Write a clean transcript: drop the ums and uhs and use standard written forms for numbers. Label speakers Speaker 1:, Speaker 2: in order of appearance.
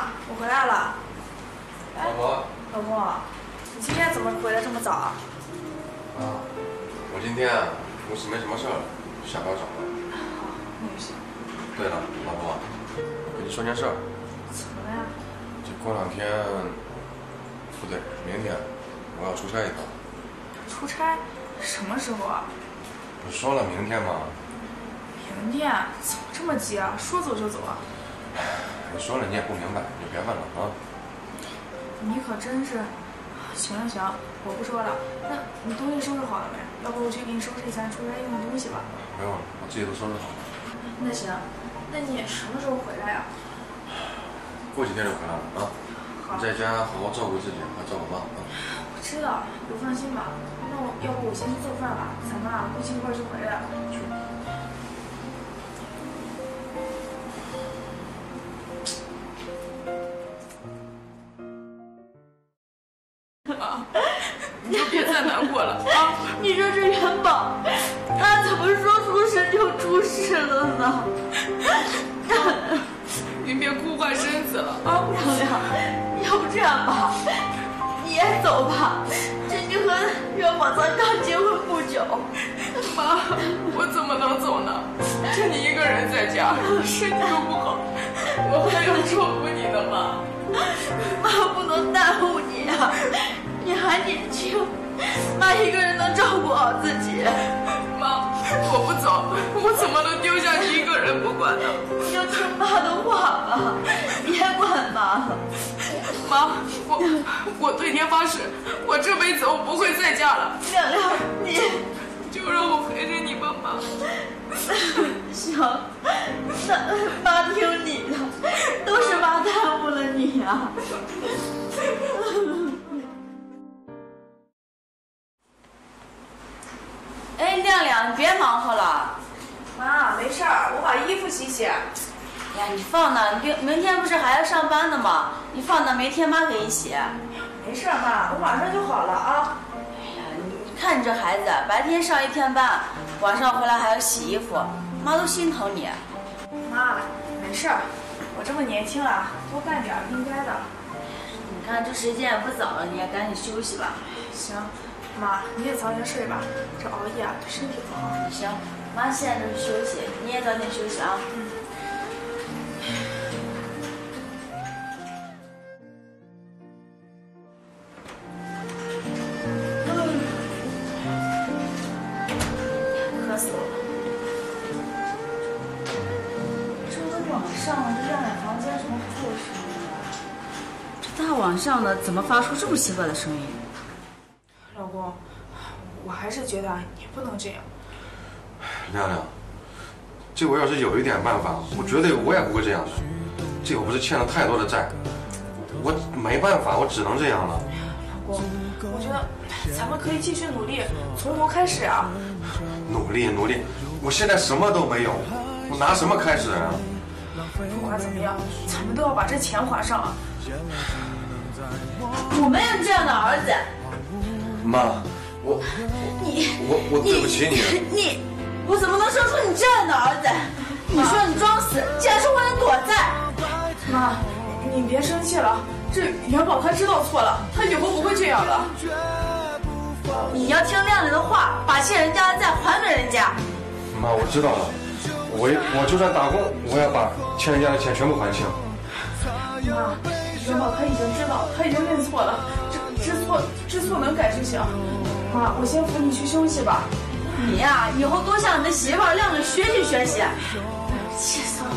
Speaker 1: 妈，我回来了。
Speaker 2: 老婆，
Speaker 1: 老公，你今天怎么回来这么早啊？
Speaker 2: 我今天公司没什么事儿，下班早了。
Speaker 1: 好，那就行。
Speaker 2: 对了，老婆，跟你说件事儿。
Speaker 1: 怎么了呀？
Speaker 2: 这过2天，不对，明天我要出差一趟。
Speaker 1: 出差？什么时候啊？
Speaker 2: 不说了明天吗？
Speaker 1: 明天？怎么这么急啊？说走就走啊？
Speaker 2: 你说了你也不明白，你就别问了啊。
Speaker 1: 你可真是……行了行，我不说了。那你东西收拾好了没？要不我去给你收拾一下出差用的东西吧。
Speaker 2: 不用了，我自己都收拾好了。
Speaker 1: 那行，那你什么时候回来呀？
Speaker 2: 过几天就回来了啊。
Speaker 1: 好。
Speaker 2: 你在家好好照顾自己，还照顾妈啊。
Speaker 1: 我知道，你放心吧。那要不我先去做饭吧，咱们啊过一会儿就回来了。
Speaker 2: 去。
Speaker 1: 你就别再难过了啊！
Speaker 3: 你说这元宝，他怎么说出事就出事了呢？
Speaker 1: 您别哭坏身子了啊！
Speaker 3: 亮亮，要不这样吧，你也走吧。这你和元宝咱刚结婚不久。
Speaker 1: 妈，我怎么能走呢？就你一个人在家，身体又不好，我还要照顾你呢，妈。
Speaker 3: 妈不能耽误你啊，你还年轻，妈一个人能照顾好自己。
Speaker 1: 妈，我不走，我怎么能丢下你一个人不管呢？
Speaker 3: 你就听妈的话吧，别管妈了。
Speaker 1: 妈，我对天发誓，我这辈子我不会再嫁了。
Speaker 3: 亮亮，你
Speaker 1: 就让我陪着你吧，妈。
Speaker 3: 行，那妈听你的，都是妈耽误了你啊。哎，亮亮，你别忙活了。
Speaker 1: 妈，没事儿，我把衣服洗洗。
Speaker 3: 呀，你放那，你明天不是还要上班的吗？你放那，明天妈给你洗。
Speaker 1: 没事儿，妈，我马上就好了啊。
Speaker 3: 哎呀，你看你这孩子，白天上1天班，晚上回来还要洗衣服，妈都心疼你。
Speaker 1: 妈，没事儿，我这么年轻了，多干点应该的。
Speaker 3: 你看这时间也不早了，你也赶紧休息吧。
Speaker 1: 行，妈，你也早点睡吧，这熬夜对身体不好。
Speaker 3: 行，妈现在就去休息，你也早点休息啊。渴死我了。这都晚上了，这亮亮房间怎么不做声音啊？这大晚上的怎么发出这么奇怪的声音？
Speaker 1: 老公，我还是觉得你不能这样。
Speaker 2: 亮亮，这我要是有一点办法，我也不会这样的。这我不是欠了太多的债，我没办法，我只能这样了。
Speaker 1: 老公，我觉得咱们可以继续努力，从头开始啊。
Speaker 2: 努力，我现在什么都没有，我拿什么开始啊？
Speaker 1: 不管怎么样，咱们都要把这钱还上啊。
Speaker 3: 我没有这样的儿子。
Speaker 2: 妈，我对不起你。
Speaker 3: 我怎么能生出你这样的儿子？你说你装死，竟然是为了躲债。
Speaker 1: 妈，你别生气了，这元宝他知道错了，他以后不会这样的。
Speaker 3: 你要听亮亮的话，把欠人家的债还给人家。
Speaker 2: 妈，我知道了，我就算打工，我要把欠人家的钱全部还清。
Speaker 1: 妈，元宝他已经知道，他已经认错了，知错能改就行。妈，我先扶你去休息吧。
Speaker 3: 你呀，以后多向你的媳妇儿亮亮学习学习。气死我了。